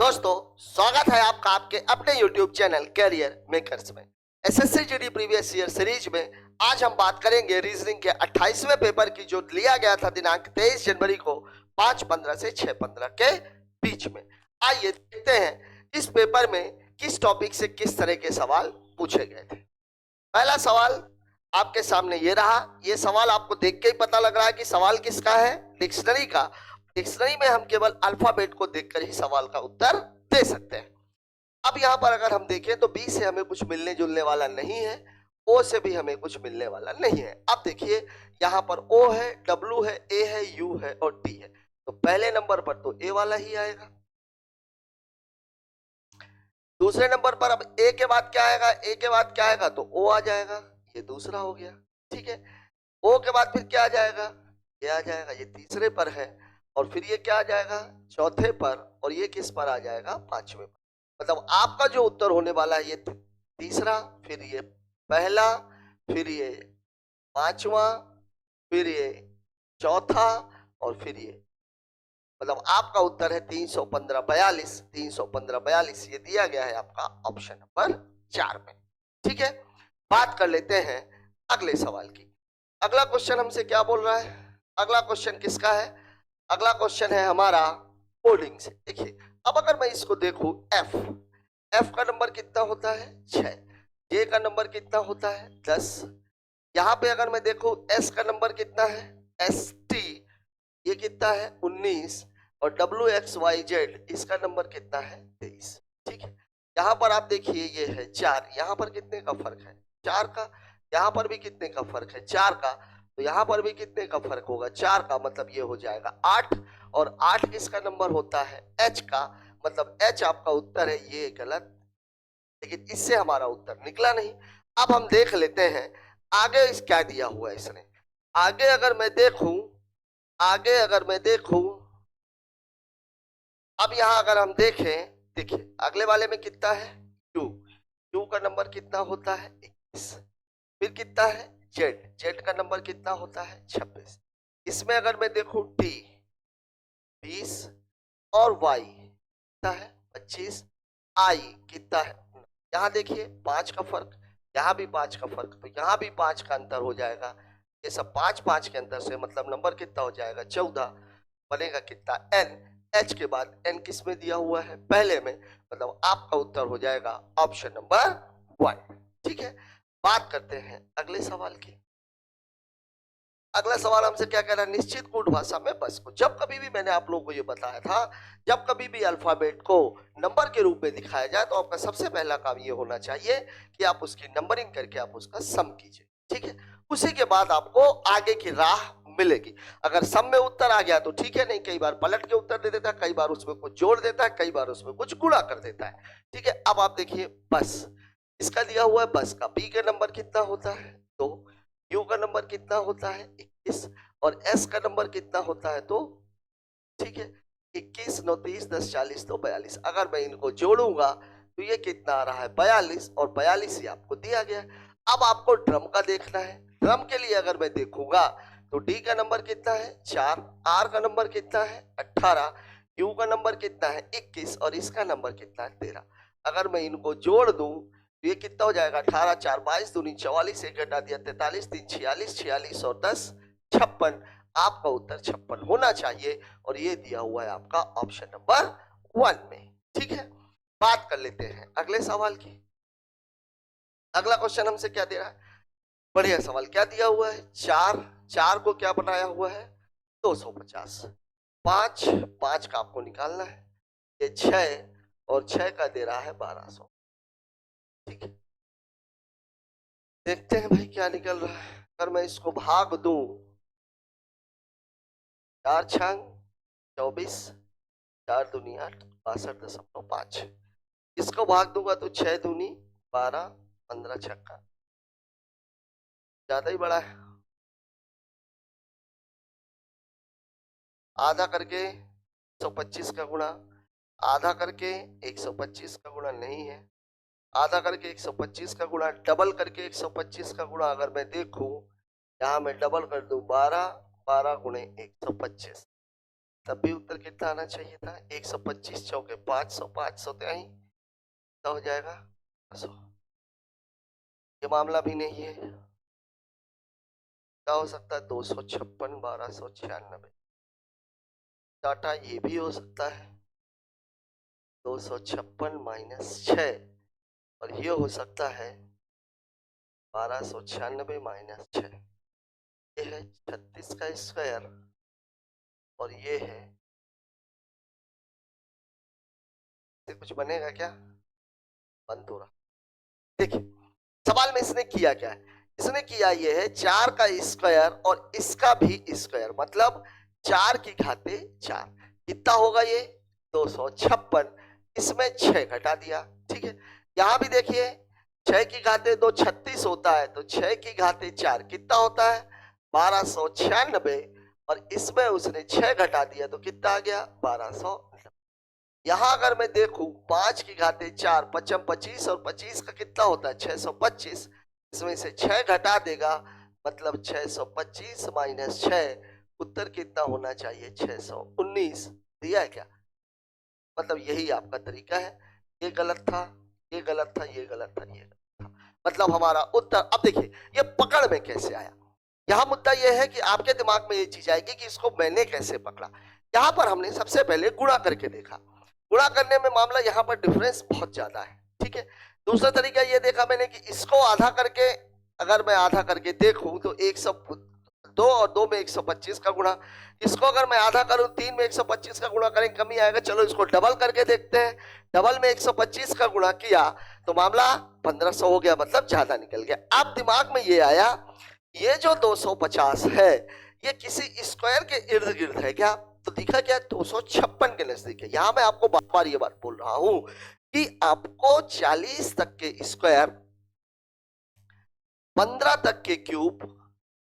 दोस्तों, स्वागत है आपका आपके अपने YouTube चैनल कैरियर मेकर्स में। SSC GD previous year series में आज हम बात करेंगे रीजनिंग के 28वें पेपर की, जो लिया गया था दिनांक 23 जनवरी को 5:15 से 6:15 के बीच में। आइए देखते हैं इस पेपर में किस टॉपिक से किस तरह के सवाल पूछे गए थे। पहला सवाल आपके सामने ये रहा। ये सवाल आपको देख के ही पता लग रहा है कि सवाल किसका है, डिक्शनरी का। डिक्शनरी में हम केवल अल्फाबेट को देखकर ही सवाल का उत्तर दे सकते हैं। अब यहाँ पर अगर हम देखें तो बी से हमें कुछ मिलने जुलने वाला नहीं है, ओ से भी हमें कुछ मिलने वाला नहीं है। अब देखिए यहाँ पर ओ है, डब्ल्यू है, ए है, यू है और टी है, तो पहले नंबर पर तो ए वाला ही आएगा। दूसरे नंबर पर अब ए के बाद क्या आएगा, ए के बाद क्या आएगा तो ओ आ जाएगा, ये दूसरा हो गया। ठीक है, ओ के बाद फिर क्या आ जाएगा, ये आ जाएगा, ये तीसरे पर है। और फिर ये क्या आ जाएगा, चौथे पर। और ये किस पर आ जाएगा, पांचवें पर। मतलब आपका जो उत्तर होने वाला है ये तीसरा, फिर ये पहला, फिर ये पांचवा, फिर ये चौथा और फिर ये, मतलब आपका उत्तर है 315 42। 315 42 ये दिया गया है आपका ऑप्शन नंबर 4 में। ठीक है, बात कर लेते हैं अगले सवाल की। अगला क्वेश्चन हमसे क्या बोल रहा है, अगला क्वेश्चन किसका है, अगला क्वेश्चन है हमारा कोडिंग से। देखिए अब अगर मैं इसको देखूं, एफ का नंबर कितना होता है 6, जे का नंबर कितना होता है 10। यहाँ पे अगर मैं देखूं एस का नंबर कितना है, एस टी ये कितना है 19, और डब्ल्यू एक्स वाई जेड इसका नंबर कितना है 23। ठीक है, यहाँ पर आप देखिए ये है 4, यहाँ पर कितने का फर्क है 4 का, यहाँ पर भी कितने का फर्क है 4 का, तो यहाँ पर भी कितने का फर्क होगा 4 का, मतलब ये हो जाएगा 8। और 8 किसका नंबर होता है, एच का, मतलब एच आपका उत्तर है, ये गलत। लेकिन इससे हमारा उत्तर निकला नहीं। अब हम देख लेते हैं आगे इस क्या दिया हुआ है इसने। आगे अगर मैं देखूं, आगे अगर मैं देखूं, अब यहां अगर हम देखें, देखिए अगले वाले में कितना है यू का नंबर कितना होता है 21। फिर कितना है जेड का नंबर कितना होता है 26। इसमें अगर मैं देखूं टी 20 और वाई कितना है 25, आई कितना है, यहाँ देखिए 5 का फर्क, यहाँ भी 5 का फर्क, तो यहाँ भी 5 का अंतर हो जाएगा। ये सब 5 के अंतर से मतलब नंबर कितना हो जाएगा 14। बनेगा कितना एन, एच के बाद एन किस में दिया हुआ है, पहले में, मतलब आपका उत्तर हो जाएगा ऑप्शन नंबर 1। ठीक है, बात करते हैं अगले सवाल की। अगला सवाल हमसे क्या कह रहा है, निश्चित कूट भाषा में बस को। जब कभी भी मैंने आप लोगों को ये बताया था, जब कभी भी अल्फाबेट को नंबर के रूप में दिखाया जाए तो आपका सबसे पहला काम ये होना चाहिए कि आप उसकी नंबरिंग करके आप उसका सम कीजिए। ठीक है, उसी के बाद आपको आगे की राह मिलेगी। अगर सम में उत्तर आ गया तो ठीक है, नहीं कई बार पलट के उत्तर दे देता है, कई बार उसमें कुछ जोड़ देता है, कई बार उसमें कुछ गुणा कर देता है। ठीक है, अब आप देखिए बस, इसका दिया हुआ है बस का, बी का नंबर कितना होता है 2, यू का नंबर कितना होता है 21, और एस का नंबर कितना होता है तो, ठीक है 21 9 30 10 40 तो 42। अगर मैं इनको जोड़ूंगा तो ये कितना आ रहा है 42, और 42 ही आपको दिया गया है। अब आपको ड्रम का देखना है। ड्रम के लिए अगर मैं देखूंगा तो डी का नंबर कितना है 4, आर का नंबर कितना है 18, यू का नंबर कितना है 21, और इसका नंबर कितना है 13। अगर मैं इनको जोड़ दूं तो ये कितना हो जाएगा 18 4 22 दूनी 44, एक घटा दिया 43 3 46, 46 और 10 56। आपका उत्तर 56 होना चाहिए, और ये दिया हुआ है आपका ऑप्शन नंबर 1 में। ठीक है, बात कर लेते हैं अगले सवाल की। अगला क्वेश्चन हमसे क्या दे रहा है, बढ़िया सवाल, क्या दिया हुआ है 4 को क्या बनाया हुआ है 250। 5 का आपको निकालना है, ये 6 और 6 का दे रहा है 1200। ठीक है, देखते हैं भाई क्या निकल रहा है। अगर मैं इसको भाग दूं, 4 छंग 24, 4 दूनी 8, 62.5। इसको भाग दूंगा तो 6 दूनी 12, 15 छक्का, ज्यादा ही बड़ा है। आधा करके 125 का गुणा, आधा करके 125 का गुणा नहीं है, आधा करके 125 का गुणा, डबल करके 125 का गुणा अगर मैं देखूं, यहाँ मैं डबल कर दूं 12, 12 गुणे 125, तब भी उत्तर कितना आना चाहिए था? 125 चौके 500, 500 तो हो जाएगा 100। ये मामला भी नहीं है। क्या हो सकता है? 256, 1296। डाटा ये भी हो सकता है 256 माइनस 6, और ये हो सकता है 1296 माइनस 6। ये है 36 का स्क्वायर और ये है, कुछ बनेगा क्या? बंद हो रहा। देखिए सवाल में इसने किया क्या है, इसने किया ये है 4 का स्क्वायर और इसका भी स्क्वायर, मतलब 4 की घाते 4। कितना होगा ये? 256। इसमें 6 घटा दिया। ठीक है, यहां भी देखिए 6 की घाते 2 36 होता है, तो 6 की घाते 4 कितना होता है? 1296। और इसमें उसने 6 घटा दिया तो कितना आ गया? 1200। यहां अगर मैं देखूं 5 की घाते 4, 5 25, और 25 का कितना होता है? 625। इसमें से 6 घटा देगा, मतलब 625 माइनस 6, उत्तर कितना होना चाहिए? 619। दिया है क्या? मतलब यही आपका तरीका है। ये गलत था, ये गलत था, ये गलत था, ये गलत था, मतलब हमारा उत्तर। अब देखिए ये पकड़ में कैसे आया। यहाँ मुद्दा यह है कि आपके दिमाग में ये चीज आएगी कि इसको मैंने कैसे पकड़ा। यहाँ पर हमने सबसे पहले गुणा करके देखा। गुणा करने में मामला यहाँ पर डिफरेंस बहुत ज्यादा है। ठीक है, दूसरा तरीका ये देखा मैंने कि इसको आधा करके, अगर मैं आधा करके देखूं तो 102 और 2 में 125 का गुणा। इसको अगर मैं आधा करूं 3 में 125 का गुणा करें, कमी आएगा। चलो इसको डबल करके देखते हैं। डबल में 125 का गुणा किया तो मामला 1500 हो गया, मतलब ज्यादा निकल गया। अब दिमाग में ये आया, ये जो 250 है ये किसी स्क्वायर के इर्द गिर्द है क्या? तो दिखा क्या? 256 के नजदीक है। यहां मैं आपको बार बार ये बात बोल रहा हूं कि आपको 40 तक के स्क्वायर, 15 तक के क्यूब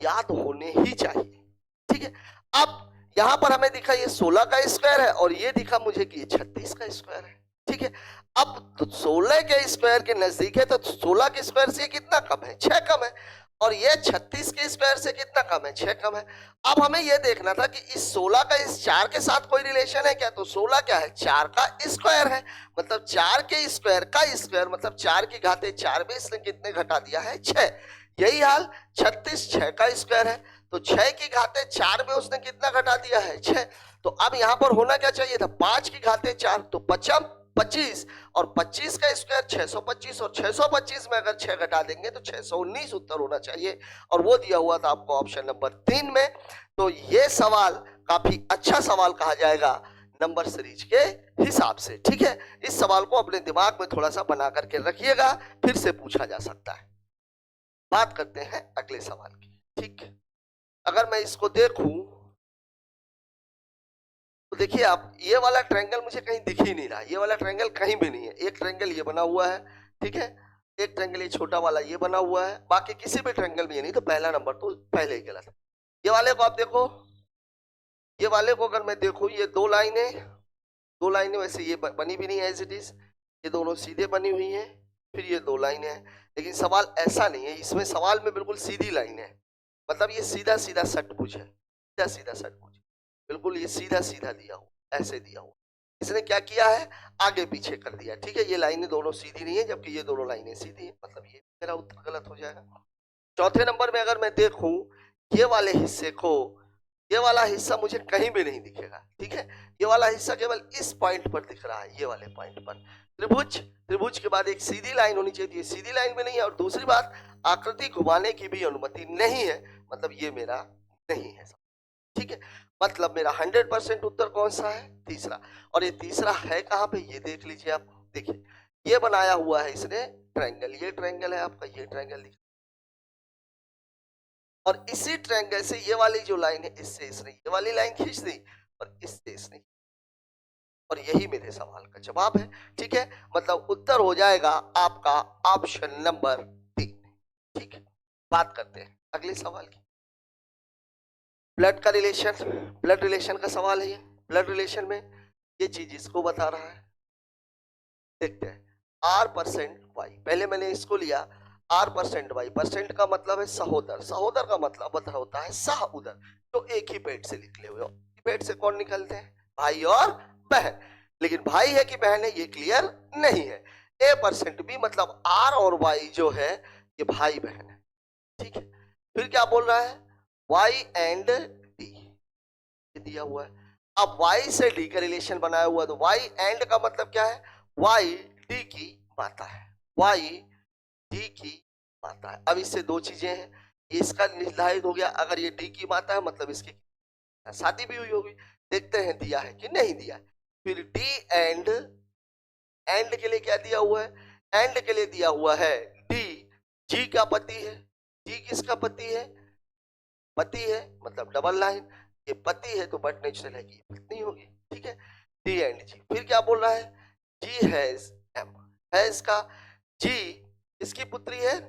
याद होने ही चाहिए। ठीक है, अब यहां पर हमें दिखा ये 16 का स्क्वायर है और ये दिखा मुझे कि ये 36 का स्क्वायर है। ठीक है, अब 16 के स्क्वायर के नजदीक है तो 16 के स्क्वायर से कितना कम है? 6 कम है। और ये 36 के स्क्वायर से कितना कम है? 6 कम है। अब हमें यह देखना था कि इस 16 का इस 4 के साथ कोई रिलेशन है क्या? तो 16 क्या है? 4 का स्क्वायर है, मतलब 4 के स्क्वायर का स्क्वायर, मतलब 4 की घाते 4 में इसने कितने घटा दिया है? 6। यही हाल 36 6 का स्क्वायर है, तो 6 की घाते 4 में उसने कितना घटा दिया है? 6। तो अब यहां पर होना क्या चाहिए था? 5 की घाते 4, तो 5 25, और 25 का स्क्वायर 625, और 625 में अगर 6 घटा देंगे तो 619 उत्तर होना चाहिए, और वो दिया हुआ था आपको ऑप्शन नंबर 3 में। तो ये सवाल काफी अच्छा सवाल कहा जाएगा नंबर सीरीज के हिसाब से। ठीक है, इस सवाल को अपने दिमाग में थोड़ा सा बना करके रखिएगा, फिर से पूछा जा सकता है। बात करते हैं अगले सवाल की। ठीक है, अगर मैं इसको देखूं तो देखिए आप, ये वाला ट्रायंगल मुझे कहीं दिख ही नहीं रहा, ये वाला ट्रायंगल कहीं भी नहीं है। एक ट्रायंगल ये बना हुआ है, ठीक है, एक ट्रायंगल ये छोटा वाला ये बना हुआ है, बाकी किसी भी ट्रायंगल में ये नहीं। तो पहला नंबर तो पहले ही गलत है। ये वाले को आप देखो, ये वाले को अगर मैं देखूं, ये 2 लाइनें, 2 लाइनें वैसे ये बनी भी नहीं है एज इट इज, ये दोनों सीधे बनी हुई हैं, फिर ये 2 लाइनें हैं। लेकिन सवाल ऐसा नहीं है, इसमें सवाल में बिल्कुल सीधी लाइन है, मतलब ये सीधा सीधा षटभुज है, सीधा सीधा षटभुज, बिल्कुल ये सीधा सीधा दिया हुआ, ऐसे दिया हुआ। इसने क्या किया है? आगे पीछे कर दिया। ठीक है, ये लाइनें दोनों सीधी नहीं है, जबकि ये दोनों लाइनें सीधी है, मतलब ये मेरा उत्तर गलत हो जाएगा। चौथे नंबर में अगर मैं देखूं, ये वाले हिस्से को, ये वाला हिस्सा मुझे कहीं भी नहीं दिखेगा। ठीक है, ये वाला हिस्सा केवल इस पॉइंट पर दिख रहा है, ये वाले पॉइंट पर। त्रिभुज, त्रिभुज के बाद एक सीधी लाइन होनी चाहिए, ये सीधी लाइन में नहीं है। और दूसरी बात, आकृति घुमाने की भी अनुमति नहीं है, मतलब ये मेरा नहीं है। ठीक है, मतलब मेरा 100% उत्तर कौन सा है? तीसरा। और ये तीसरा है कहां पे? ये देख लीजिए आप, देखिए ये बनाया हुआ है इसने ट्रायंगल, ये ट्रायंगल है आपका, ये ट्रायंगल दिख, और इसी ट्रायंगल से ये वाली जो लाइन है, इससे इसने ये वाली लाइन खींच दी, और इससे इसने, और यही मेरे सवाल का जवाब है। ठीक है, मतलब उत्तर हो जाएगा आपका ऑप्शन नंबर 3। ठीक है, बात करते हैं अगले सवाल की। ब्लड का रिलेशन, ब्लड रिलेशन का सवाल है ये। ब्लड रिलेशन में ये चीज इसको बता रहा है, देखते हैं। R%Y, पहले मैंने इसको लिया R%Y, परसेंट का मतलब है सहोदर, सहोदर का मतलब होता है सह उदर, जो एक ही पेट से निकले हुए हो। पेट से कौन निकलते हैं? भाई और बहन। लेकिन भाई है कि बहन है ये क्लियर नहीं है। A% B मतलब R और Y जो है ये भाई बहन है, ठीक है। फिर क्या बोल रहा है? Y एंड D दिया हुआ है। अब Y से D का रिलेशन बनाया हुआ है, तो Y एंड का मतलब क्या है? Y D की माता है, Y D की माता है। अब इससे दो चीजें हैं, इसका निर्धारित हो गया, अगर ये D की माता है मतलब इसकी शादी भी हुई होगी। देखते हैं दिया है कि नहीं दिया है। फिर D एंड, एंड के लिए क्या दिया हुआ है? एंड के लिए दिया हुआ है D G का पति है। G किसका पति है? पति है मतलब डबल लाइन, ये पति है तो बट नेचुरल है कि ये पत्नी होगी, ठीक है। D and G। फिर क्या बोल रहा है? G हैज M, हैज का G इसकी पुत्री है,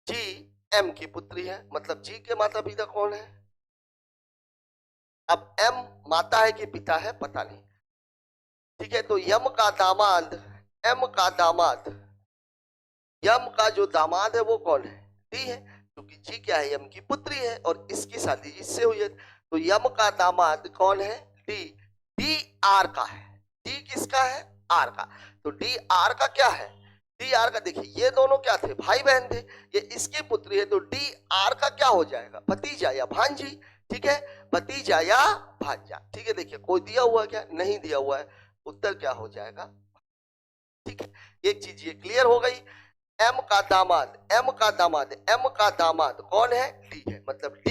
G M की पुत्री है, मतलब G के माता पिता कौन है? अब M माता है कि पिता है पता नहीं, ठीक है। तो यम का दामाद, M का दामाद, यम का जो दामाद है वो कौन है? D है, क्योंकि G क्या है? यम की पुत्री है और इसकी शादी इससे हुई है, तो यम का दामाद कौन है? D। D R का है, D किसका है? R का। तो D R का क्या है? D R का देखिए ये दोनों क्या थे? भाई बहन थे, ये इसकी पुत्री है, तो D R का क्या हो जाएगा? भतीजा या भांजी, ठीक है, भतीजा या भांजा, ठीक है। देखिए कोई दिया हुआ क्या? नहीं दिया हुआ है, उत्तर क्या हो जाएगा? ठीक है, एक चीज ये क्लियर हो गई। M का दामाद, M का दामाद, M का दामाद कौन है? D है, मतलब D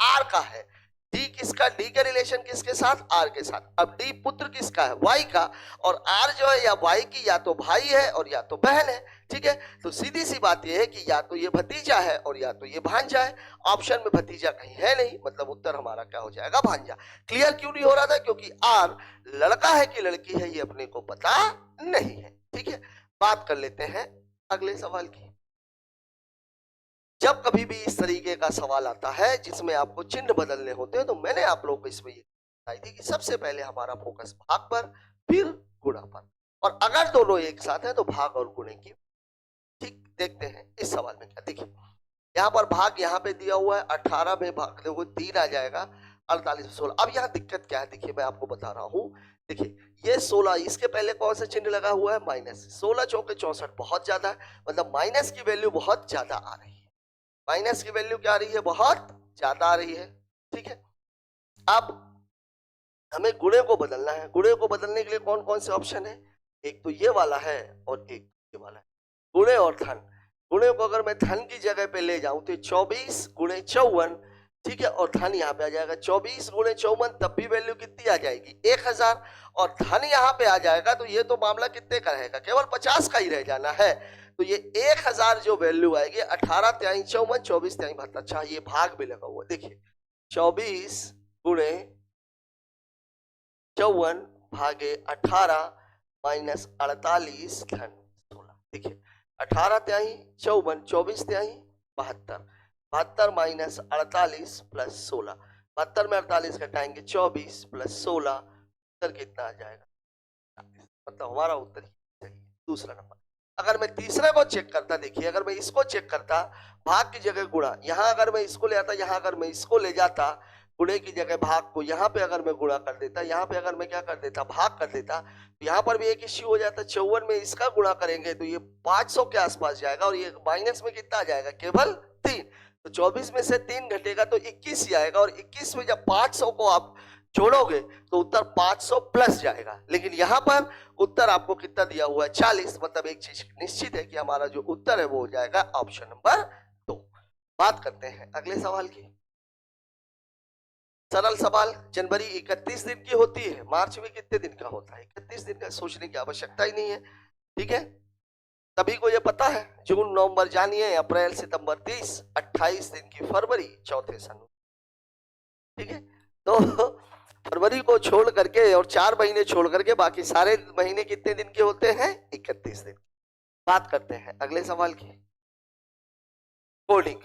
R का है। D किसका? D के रिलेशन किसके साथ? R के साथ। अब D पुत्र किसका है? Y का, और R जो है या Y की या तो भाई है और या तो बहन है, ठीक है। तो सीधी सी बात यह है कि या तो ये भतीजा है और या तो ये भांजा है। ऑप्शन में भतीजा कहीं है नहीं, मतलब उत्तर हमारा क्या हो जाएगा? भांजा। क्लियर क्यों नहीं हो रहा था? क्योंकि R लड़का है कि लड़की है ये अपने को पता नहीं है, ठीक है। बात कर लेते हैं अगले सवाल की। जब कभी भी इस तरीके का सवाल आता है जिसमें आपको चिन्ह बदलने होते हैं, तो मैंने आप लोगों को इसमें ये बताई थी कि सबसे पहले हमारा फोकस भाग पर, फिर गुणा पर, और अगर दोनों एक साथ हैं तो भाग और गुणे की। ठीक, देखते हैं इस सवाल में क्या। देखिए यहाँ पर भाग यहाँ पे दिया हुआ है, 18 में भाग देखो 3 आ जाएगा, 48 16। अब यहाँ दिक्कत क्या है? देखिए मैं आपको बता रहा हूँ। देखिए ये 16, इसके पहले कौन सा चिन्ह लगा हुआ है? माइनस। 16 चौके 64 बहुत ज्यादा है, मतलब माइनस की वैल्यू बहुत ज्यादा आ रही है। माइनस की वैल्यू क्या आ रही है? बहुत ज्यादा आ रही है, ठीक है। अब हमें गुणे को बदलना है। गुणे को बदलने के लिए कौन कौन से ऑप्शन है? एक तो ये वाला है और एक ये वाला है, गुणे और धन। गुणे को अगर मैं धन की जगह पे ले जाऊं तो 24 गुणे 54, ठीक है, और धन यहाँ पे आ जाएगा 24 गुणे 54, तब भी वैल्यु कितनी आ जाएगी? 1000। और धन यहाँ पे आ जाएगा तो ये तो मामला कितने का रहेगा? केवल 50 का ही रह जाना है। तो ये 1000 जो वैल्यू आएगी, 18 त्याई 54, 24 त्याई 72। अच्छा ये भाग भी लगा हुआ, देखिए 24 गुणे 54 भागे 18 माइनस 48 धन 16। देखिए 18 त्याई 54, 24 त्याई 72, 72 माइनस 48 प्लस 16, 72 में 48 घटाएंगे 24 प्लस 16, उत्तर कितना आ जाएगा? मतलब हमारा उत्तर सही है, दूसरा नंबर। अगर मैं तीसरे को चेक करता, देखिए अगर मैं इसको चेक करता, भाग की जगह गुणा, यहाँ अगर मैं इसको ले आता, यहाँ अगर मैं इसको ले जाता, गुणे की जगह भाग को यहाँ पे अगर मैं गुणा कर देता, यहाँ पे अगर मैं क्या कर देता? भाग कर देता, तो यहाँ पर भी एक इश्यू हो जाता। 54 में इसका गुणा करेंगे तो ये 500 के आसपास जाएगा, और ये माइनस में कितना आ जाएगा? केवल 3। तो 24 में से 3 घटेगा तो 21 ही आएगा, और 21 में जब 500 को आप जोड़ोगे तो उत्तर 500 प्लस जाएगा। लेकिन यहाँ पर उत्तर आपको कितना दिया हुआ है? 40। मतलब एक चीज निश्चित है कि हमारा जो उत्तर है वो हो जाएगा ऑप्शन नंबर 2। बात करते हैं अगले सवाल की। सरल सवाल। जनवरी 31 दिन की होती है, मार्च में कितने दिन का होता है? 31 दिन का। सोचने की आवश्यकता ही नहीं है, ठीक है, सभी को ये पता है। जून नवंबर जानिए, अप्रैल सितंबर 30, 28 दिन की फरवरी, चौथे सन, ठीक है। तो फरवरी को छोड़ करके और 4 महीने छोड़ करके बाकी सारे महीने कितने दिन के होते हैं? 31 दिन। बात करते हैं अगले सवाल की। कोडिंग।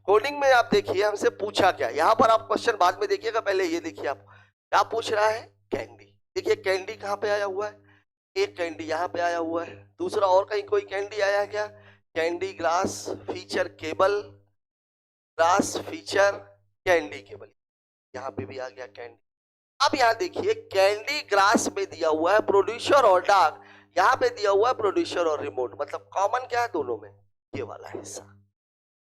कोडिंग में आप देखिए हमसे पूछा क्या, यहाँ पर आप क्वेश्चन बाद में देखिएगा, पहले ये देखिए आप क्या पूछ रहा है? कैंडी। देखिए कैंडी कहाँ पे आया हुआ है? एक कैंडी यहाँ पे आया हुआ है, दूसरा और कहीं कोई कैंडी आया है क्या? Candy glass feature cable, glass feature candy cable, यहाँ पे भी आ गया कैंडी। अब यहाँ देखिए कैंडी ग्रास में दिया हुआ है प्रोड्यूसर और डॉग, यहाँ पे दिया हुआ है प्रोड्यूसर और रिमोट, मतलब कॉमन क्या है दोनों में, ये वाला हिस्सा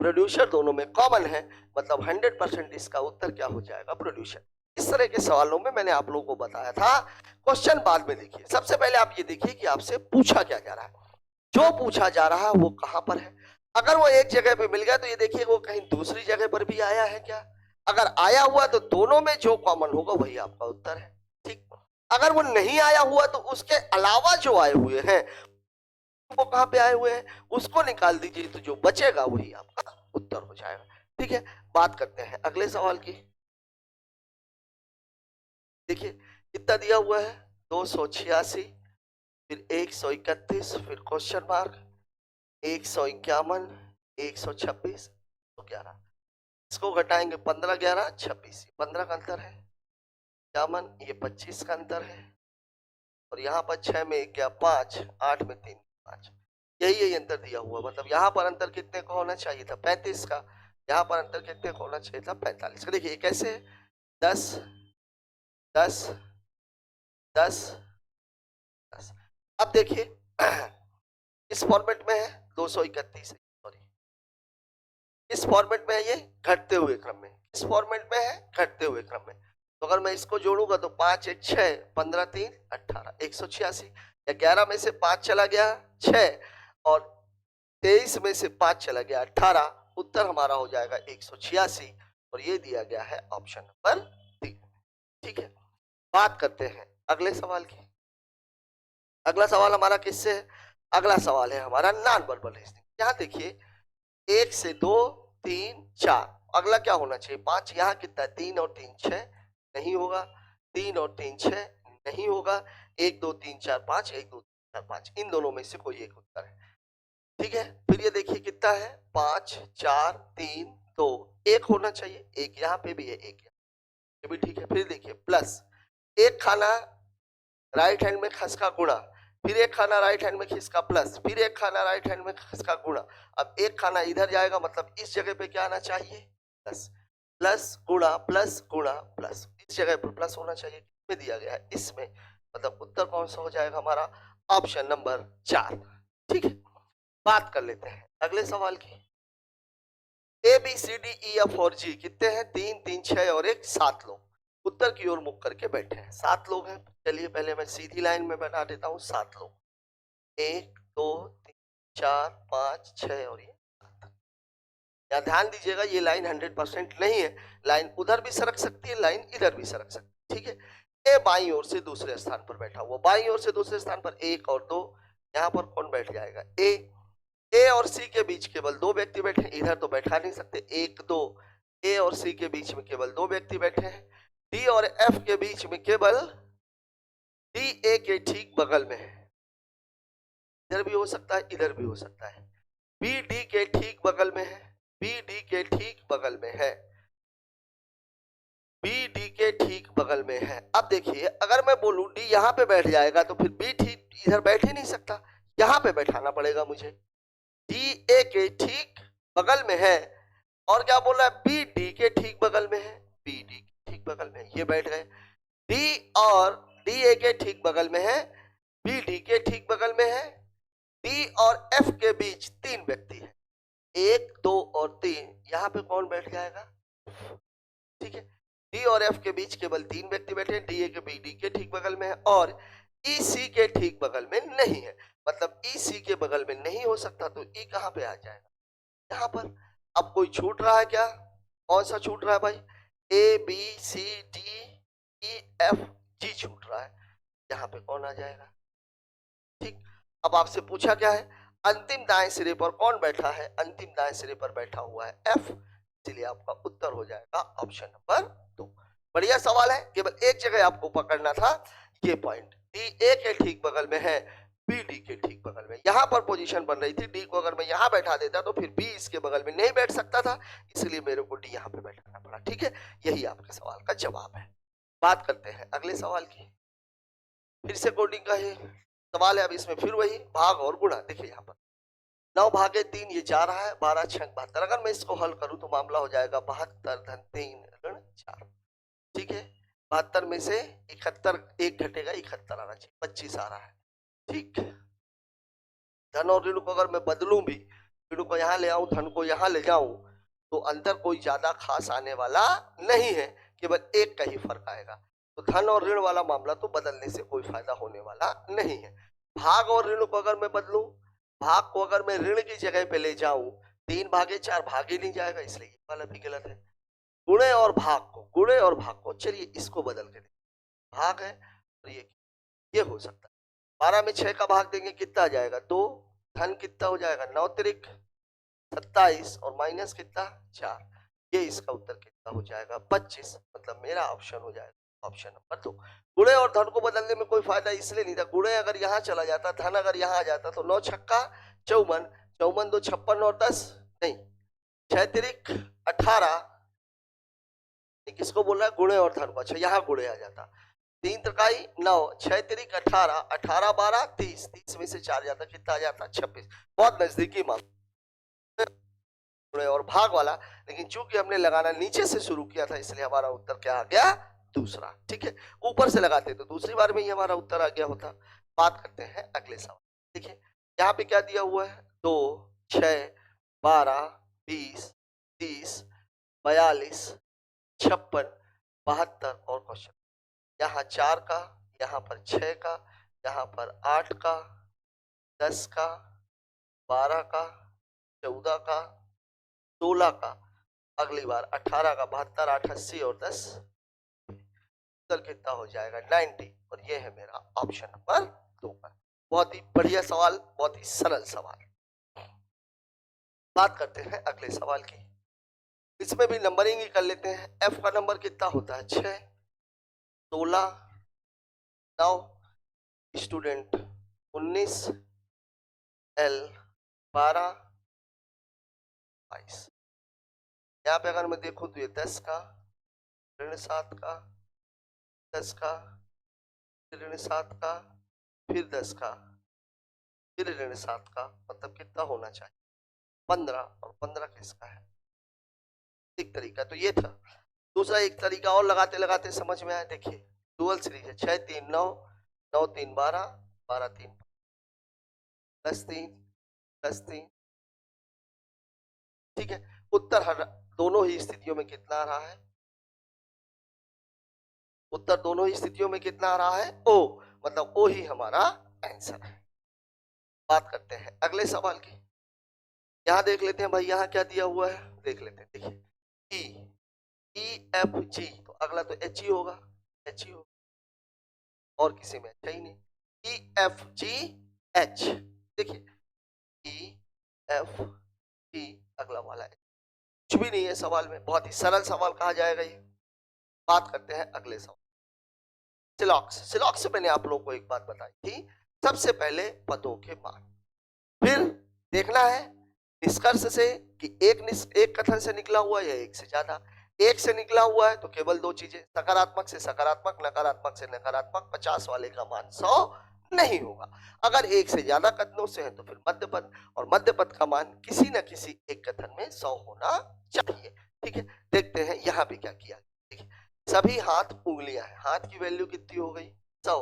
प्रोड्यूसर दोनों में कॉमन है, मतलब 100% इसका उत्तर क्या हो जाएगा, प्रोड्यूसर। इस तरह के सवालों में मैंने आप लोगों को बताया था। क्वेश्चन बाद में देखिए, सबसे पहले आप ये देखिए कि आपसे पूछा क्या जा रहा है, जो पूछा जा रहा है वो कहां पर है। अगर वो एक जगह पे मिल गया तो ये देखिए वो कहीं दूसरी जगह पर भी आया है क्या, अगर आया हुआ तो दोनों में जो कॉमन होगा वही आपका उत्तर है, ठीक। अगर वो नहीं आया हुआ तो उसके अलावा जो आए हुए हैं वो कहां पे आए हुए हैं, उसको निकाल दीजिए, तो जो बचेगा वही आपका उत्तर हो जाएगा, ठीक है। बात करते हैं अगले सवाल की। देखिए कितना दिया हुआ है, 286, फिर 131, फिर क्वेश्चन मार्क, 151, 126, 111, इसको घटाएंगे 15, 11, 26, 15 का अंतर है, 51, ये 25 का अंतर है, और यहाँ पर 6 में 1 गया 5, 8 में 3 5, यही अंतर दिया हुआ, मतलब यहाँ पर अंतर कितने का होना चाहिए था, 35 का, यहाँ पर अंतर कितने का होना चाहिए था, 45 का। देखिए कैसे 10 10 10 10। अब देखिए इस फॉर्मेट में है 231, सॉरी इस फॉर्मेट में है, ये घटते हुए क्रम में, इस फॉर्मेट में है घटते हुए क्रम में, तो अगर मैं इसको जोड़ूंगा तो 5 1 6, 15 3 18, 186, या 11 में से 5 चला गया 6, और 23 में से 5 चला गया 18, उत्तर हमारा हो जाएगा 186, और ये दिया गया है ऑप्शन नंबर 3, ठीक है। बात करते हैं अगले सवाल की। अगला सवाल हमारा किससे है, अगला सवाल है हमारा नॉन वर्बल रीजनिंग। यहाँ देखिए 1 से 2 3 4, अगला क्या होना चाहिए 5, यहाँ कितना 3 और 3 6, नहीं होगा, 3 और 3 6 नहीं होगा, 1 2 3 4 5, 1 2 3 4 5, इन दोनों में से कोई एक उत्तर है, ठीक है। फिर ये देखिए कितना है 5 4 3 2, एक होना चाहिए, एक यहाँ पे भी है, एक ये भी ठीक है। फिर देखिए प्लस, एक खाना राइट हैंड में खसका गुणा, फिर एक खाना राइट हैंड में खिसका प्लस, फिर एक खाना राइट हैंड में खिसका गुणा, अब एक खाना इधर जाएगा, मतलब इस जगह पे क्या आना चाहिए, प्लस, प्लस गुणा प्लस गुणा प्लस, इस जगह पर प्लस होना चाहिए, इसमें दिया गया है इसमें, मतलब उत्तर कौन सा हो जाएगा हमारा, ऑप्शन नंबर 4, ठीक है। बात कर लेते हैं अगले सवाल की। A b c d e f और जी कितने हैं, 3 3 6 और 1, 7 लोग उत्तर की ओर मुख करके बैठे हैं, 7 लोग हैं। चलिए पहले मैं सीधी लाइन में बना देता हूँ 7 लोग, 1 2 3 4 5 6 और ये 7। यहाँ ध्यान दीजिएगा ये लाइन 100% नहीं है, लाइन उधर भी सरक सकती है, लाइन इधर भी सरक सकती है, ठीक है। ए बाई ओर से दूसरे स्थान पर बैठा हुआ, बाई ओर से दूसरे स्थान पर 1 और 2, यहाँ पर कौन बैठ जाएगा, ए और सी के बीच केवल 2 व्यक्ति बैठे, इधर तो बैठा नहीं सकते, 1 2, ए और सी के बीच में केवल 2 व्यक्ति बैठे हैं, डी और एफ के बीच में केवल डी ए के ठीक बगल में है, इधर भी हो सकता है इधर भी हो सकता है, बी डी के ठीक बगल में है, बी डी के ठीक बगल में है, बी डी के ठीक बगल में है। अब देखिए अगर मैं बोलूं डी यहाँ पे बैठ जाएगा तो फिर बी ठीक इधर बैठ ही नहीं सकता, यहाँ पे बैठाना पड़ेगा मुझे, डी ए के ठीक बगल में है, और क्या बोल रहा है बी डी के ठीक बगल में है, बी डी के ठीक बगल में, ये बैठ गए, डी और डी ए के ठीक बगल में है, बी डी के ठीक बगल में है, डी और एफ के बीच 3 व्यक्ति है, 1 2 और 3, यहाँ पे कौन बैठ जाएगा, ठीक है। डी और एफ के बीच केवल 3 व्यक्ति बैठे, डी ए के बी डी के ठीक बगल में है, और ई सी के ठीक बगल में नहीं है, मतलब ई सी के बगल में नहीं हो सकता, तो ई कहाँ पे आ जाएगा, यहाँ पर। अब कोई छूट रहा है क्या, कौन सा छूट रहा है भाई, a b c d e f g छूट रहा है, यहाँ पे कौन आ जाएगा, ठीक। अब आपसे पूछा क्या है, अंतिम दाएं सिरे पर कौन बैठा है, अंतिम दाएं सिरे पर बैठा हुआ है एफ, इसलिए आपका उत्तर हो जाएगा ऑप्शन नंबर 2। बढ़िया सवाल है, केवल एक जगह आपको पकड़ना था, ये पॉइंट डी ए के ठीक बगल में है, बी डी के ठीक बगल में, यहाँ पर पोजीशन बन रही थी, डी को अगर मैं यहाँ बैठा देता तो फिर बी इसके बगल में नहीं बैठ सकता था, इसलिए मेरे को डी यहाँ पे बैठाना पड़ा, ठीक है। यही आपके सवाल का जवाब है। बात करते हैं अगले सवाल की। फिर से कोडिंग का ही सवाल है, अब इसमें फिर वही भाग और गुणा। देखिए यहाँ पर 9 भागे 3 ये जा रहा है, 12 6 72, अगर मैं इसको हल करूं तो मामला हो जाएगा 72 धन 3 ऋण 4। ठीक है, 72 में से 71 एक घटेगा, 71 आना चाहिए, 25 आ रहा है। ठीक, धन और ऋण को अगर मैं बदलूं भी, ऋण को यहाँ ले आऊं, धन को यहाँ ले जाऊं, तो अंतर कोई ज्यादा खास आने वाला नहीं है, केवल एक का ही फर्क आएगा। तो धन और ऋण वाला मामला तो बदलने से कोई फायदा होने वाला नहीं है। भाग और ऋण को अगर मैं बदलूं, भाग को अगर मैं ऋण की जगह पे ले जाऊं, 3 भागे 4 भाग ही नहीं जाएगा, इसलिए ये वाला भी गलत है। गुणे और भाग को, गुणे और भाग को, चलिए इसको बदल के देखिए, भाग है और ये हो सकता है। 12 में 6 का भाग देंगे कितना आ जाएगा, 2, धन कितना हो जाएगा, 9 तिरिक 27 और माइनस कितना 4, ये इसका उत्तर कितना हो जाएगा 25, मतलब मेरा ऑप्शन हो जाएगा ऑप्शन नंबर 2। गुणे और धन को बदलने में कोई फायदा इसलिए नहीं था, गुणे अगर यहाँ चला जाता, धन अगर यहाँ आ जाता, तो 9 छक्का 54, 54 2 56 और 10 नहीं, 6 तिरिक 18, किसको बोल रहा है, गुणे और धन को। अच्छा, यहाँ गुणे आ जाता, 3 त्रिकाई 9, 6 तिरिक 18, 18 12 30, 30 में से 4 जाता, कितना आ जाता 26। बहुत नजदीकी मामला और भाग वाला, लेकिन चूंकि हमने लगाना नीचे से शुरू किया था, इसलिए हमारा उत्तर क्या आ गया, दूसरा। ठीक है, ऊपर से लगाते तो दूसरी बार में ही हमारा उत्तर आ गया होता। बात करते हैं अगले सवाल। देखिए यहाँ पे क्या दिया हुआ है, 2 6 12 20 30 42 56 72 और क्वेश्चन, यहाँ 4 का, यहाँ पर 6 का, यहाँ पर 8 का, 10 का, 12 का, 14 का, 16 का, अगली बार 18 का, 72 8 80 और 10, उत्तर कितना हो जाएगा 90, और ये है मेरा ऑप्शन नंबर 2 का। बहुत ही बढ़िया सवाल, बहुत ही सरल सवाल। बात करते हैं अगले सवाल की, इसमें भी नंबरिंग ही कर लेते हैं। एफ का नंबर कितना होता है, 6 16 9, स्टूडेंट 19, एल 12 22। यहाँ पे अगर मैं देखूं तो ये 10 का, ऋण 7 का, 10 का, ऋण 7 का, फिर 10 का, फिर ऋण 7 का, मतलब कितना होना चाहिए 15, और 15 किसका है। एक तरीका तो ये था, दूसरा एक तरीका और लगाते लगाते समझ में आया। देखिए डुअल सीरीज है, 6 3 9, 9 3 12, 12 3 10 3 10 3। ठीक है, उत्तर हर दोनों ही स्थितियों में कितना आ रहा है, उत्तर दोनों ही स्थितियों में कितना आ रहा है, ओ, मतलब ओ ही हमारा आंसर है। बात करते हैं अगले सवाल की, यहां देख लेते हैं भाई, यहां क्या दिया हुआ है, देख लेते हैं। देखिए ई एफ जी, तो अगला तो एच ही होगा, एच ही होगा, और किसी में अच्छा ही नहीं, ई एफ जी एच। देखिए ई एफ जी, अगला वाला है, कुछ भी नहीं है सवाल में, बहुत ही सरल सवाल कहा जाएगा ये। बात करते हैं अगले सवाल, सिलॉक्स। सिलॉक्स से मैंने आप लोगों को एक बात बताई थी, सबसे पहले पदों के मान, फिर देखना है निष्कर्ष से कि एक कथन से निकला हुआ है या एक से ज्यादा। एक से निकला हुआ है तो केवल 2 चीजें, सकारात्मक से सकारात्मक, नकारात्मक से नकारात्मक, 50 वाले का मान 100 नहीं होगा। अगर एक से ज्यादा कथनों से है तो फिर मध्य पद, और मध्य पद का मान किसी न किसी एक कथन में 100 होना चाहिए। ठीक है, देखते हैं यहाँ पे क्या किया। देखिए सभी हाथ उंगलियां हैं, हाथ की वैल्यू कितनी हो गई 100,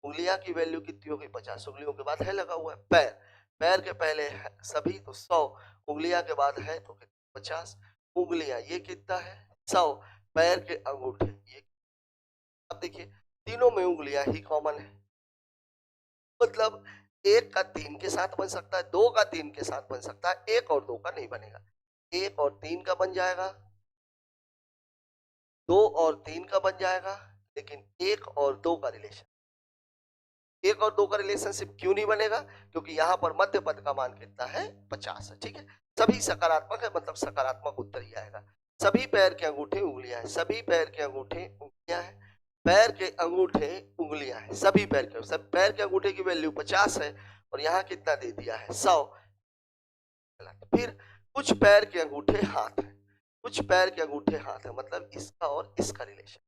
उंगलियां की वैल्यू कितनी हो गई 50, उंगलियों के बाद है लगा हुआ है पैर, पैर के पहले है सभी तो 100, उंगलियां के बाद है तो 50, उंगलियां ये कितना है 100, पैर के अंगूठे ये। अब देखिए तीनों में उंगलियां ही कॉमन है, मतलब 1 का 3 के साथ बन सकता है, 2 का 3 के साथ बन सकता है, 1 और 2 का नहीं बनेगा। 1 और 3 का बन जाएगा, 2 और 3 का बन जाएगा, लेकिन 1 और 2 का रिलेशन, 1 और 2 का रिलेशनशिप क्यों नहीं बनेगा, क्योंकि यहाँ पर मध्य पद का मान कितना है 50 है। ठीक है, सभी सकारात्मक है, मतलब सकारात्मक उत्तर ही आएगा। सभी पैर के अंगूठे उंगलियां हैं, सभी पैर के अंगूठे उंगलियां हैं, पैर के अंगूठे उंगलियां हैं, सभी पैर के, सब पैर के अंगूठे की वैल्यू 50 है, और यहाँ कितना दे दिया है 100। फिर कुछ पैर के अंगूठे हाथ है, कुछ पैर के अंगूठे हाथ है, मतलब इसका और इसका रिलेशन,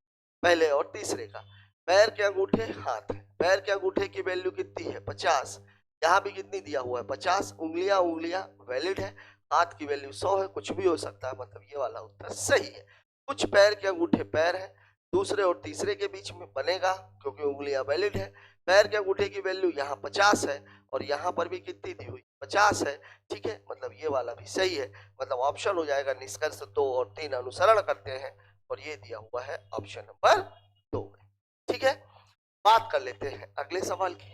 पहले और तीसरे का। पैर के अंगूठे हाथ है, पैर के अंगूठे की वैल्यू कितनी है 50, यहाँ भी कितनी दिया हुआ है 50, उंगलियां उंगलियां वैलिड है, हाथ की वैल्यू 100 है, कुछ भी हो सकता है, मतलब ये वाला उत्तर सही है। कुछ पैर के अंगूठे पैर है, दूसरे और तीसरे के बीच में बनेगा क्योंकि उंगलियां वैलिड है। पैर के अंगूठे की वैल्यू यहाँ 50 है और यहाँ पर भी कितनी दी हुई 50 है। ठीक है, मतलब ये वाला भी सही है, मतलब ऑप्शन हो जाएगा निष्कर्ष 2 और 3 अनुसरण करते हैं और ये दिया हुआ है ऑप्शन नंबर 2 में। ठीक है, बात कर लेते हैं अगले सवाल की।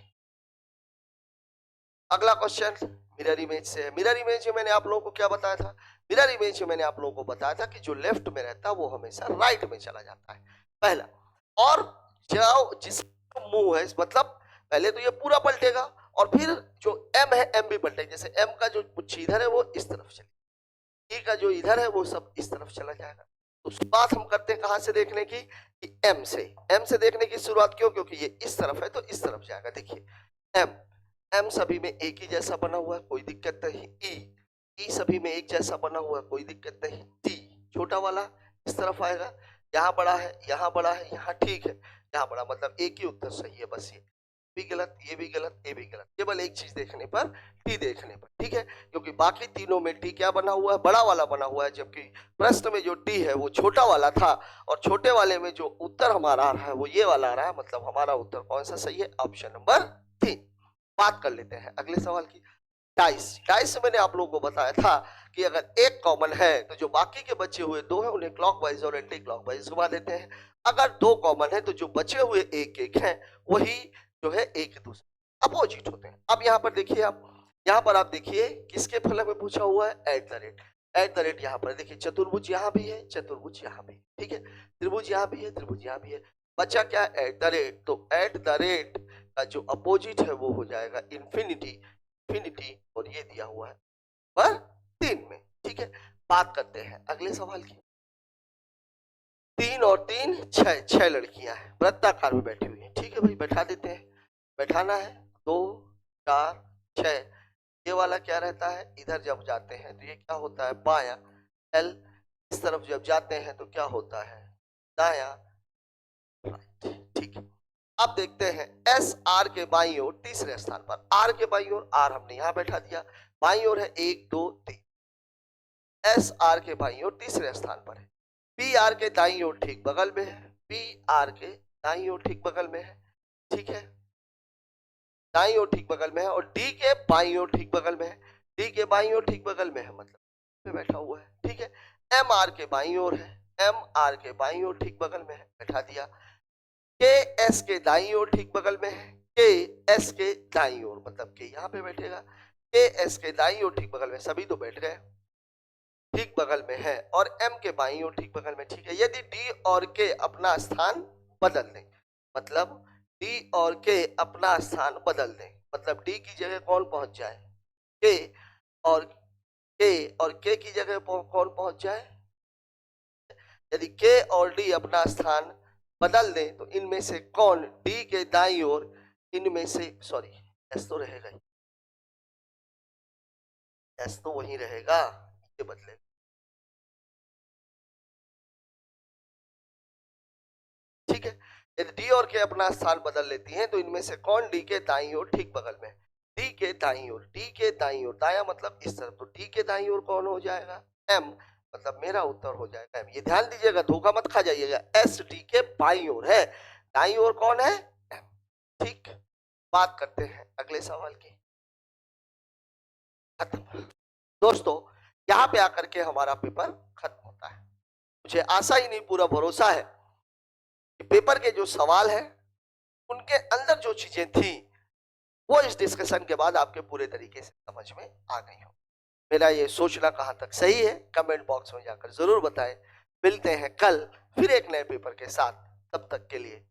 अगला क्वेश्चन मिरर इमेज से है। मिरर इमेज में मैंने आप लोगों को क्या बताया था? मिरर इमेज में मैंने आप लोगों को बताया था कि जो लेफ्ट में रहता है वो हमेशा राइट में चला जाता है, पहला। और जो जिसका मुंह है, मतलब पहले तो ये पूरा पलटेगा और फिर जो एम है एम भी पलटेगा। जैसे एम का जो मुच्छी इधर है वो इस तरफ चलेगा, ई का जो इधर है वो सब इस तरफ चला जाएगा। तो शुरुआत हम करते हैं कहां से देखने की? कि एम से। एम से देखने की शुरुआत क्यों? क्योंकि ये इस तरफ है तो इस तरफ जाएगा। देखिए एम, एम सभी में एक ही जैसा बना हुआ है, कोई दिक्कत नहीं। ई सभी में एक जैसा बना हुआ है, कोई दिक्कत नहीं। टी छोटा वाला इस तरफ आएगा, यहाँ बड़ा है, यहाँ बड़ा है, यहाँ ठीक है, यहाँ बड़ा, मतलब एक ही उत्तर सही है। बस ये भी गलत, ये भी गलत, ये भी गलत, केवल एक चीज देखने पर, टी देखने पर। ठीक है, क्योंकि बाकी तीनों में टी क्या बना हुआ है? बड़ा वाला बना हुआ है, जबकि प्रश्न में जो टी है वो छोटा वाला था और छोटे वाले में जो उत्तर हमारा आ रहा है वो ये वाला आ रहा है। मतलब हमारा उत्तर कौन सा सही है? Option number 3। बात कर लेते हैं अगले सवाल की। डाइस, डाइस मैंने आप लोगों को बताया था कि अगर एक कॉमन है तो जो बाकी के बचे हुए दो हैं उन्हें क्लॉकवाइज और एंटी क्लॉकवाइज घुमा देते हैं। अगर दो कॉमन है तो जो बचे हुए एक एक हैं वही जो है एक दूसरे अपोजिट होते हैं। अब यहाँ पर देखिए, आप यहाँ पर आप देखिए किसके फलक में पूछा हुआ है? At the rate. At the rate यहाँ पर देखिए, चतुर्भुज यहाँ भी है, चतुर्भुज यहाँ भी, ठीक है, त्रिभुज यहाँ भी है, त्रिभुज यहाँ भी है, बचा क्या? At the rate. तो एट द रेट का जो अपोजिट है वो हो जाएगा इन्फिनिटी, इन्फिनिटी, और ये दिया हुआ है पर 3 में। ठीक है, बात करते हैं अगले सवाल की। 3 और 3 6, 6 लड़कियां हैं, वृत्ताकार में बैठी हुई हैं। ठीक है भाई, बैठा देते हैं, बैठाना है 2 4 6। ये वाला क्या रहता है? इधर जब जाते हैं तो ये क्या होता है? बायां। एल इस तरफ जब जाते हैं तो क्या होता है? दायां, राइट। ठीक है, अब देखते हैं एस आर के बाईं ओर तीसरे स्थान पर। आर के बाईं ओर, आर हमने यहां बैठा दिया, बाईं ओर है 1 2 3। एस आर के बाईं ओर तीसरे स्थान पर है। पी आर के दाईं ओर ठीक बगल में है, पी आर के दाईं ओर ठीक बगल में है। ठीक है, दाईं ओर ठीक बगल में है, और डी के बाईं ओर ठीक बगल में है, डी के बाईं ओर ठीक बगल में है, मतलब पे बैठा हुआ है। ठीक है, एम आर के बाईं ओर है, एम आर के बाईं ओर ठीक बगल में है, बैठा दिया। के एस के दाईं ओर ठीक बगल में है, के एस के दाईं ओर, मतलब के यहाँ पे बैठेगा, के एस के दाईं ओर ठीक बगल में, सभी तो बैठ गए, ठीक बगल में है, और एम के बाईं ओर ठीक बगल में। ठीक है, यदि डी और के अपना स्थान बदल दें, मतलब डी और के अपना स्थान बदल दें, मतलब डी की जगह कौन पहुंच जाए? के, और के की जगह कौन पहुंच जाए? यदि के और डी अपना स्थान बदल दें तो इनमें से कौन डी के दाईं ओर, इनमें से, सॉरी एस तो रहेगा, एस तो वही रहेगा, ये बदलेगा। ठीक है, यदि डी और के अपना स्थान बदल लेती हैं तो इनमें से कौन डी के दाईं ओर ठीक बगल में? डी के दाईं ओर, डी के दाईं ओर, दाया मतलब इस तरफ, तो डी के दाईं ओर कौन हो जाएगा? एम, मतलब मेरा उत्तर हो जाएगा एम। ये ध्यान दीजिएगा, धोखा मत खा जाइएगा, एस डी के बाईं ओर है, दाईं ओर कौन है? एम। ठीक, बात करते हैं अगले सवाल की। खत्म दोस्तों, यहाँ पे आकर के हमारा पेपर खत्म होता है। मुझे आशा ही नहीं, पूरा भरोसा है कि पेपर के जो सवाल है उनके अंदर जो चीजें थी वो इस डिस्कशन के बाद आपके पूरे तरीके से समझ में आ गई हो। मेरा ये सोचना कहाँ तक सही है कमेंट बॉक्स में जाकर जरूर बताएं। मिलते हैं कल फिर एक नए पेपर के साथ, तब तक के लिए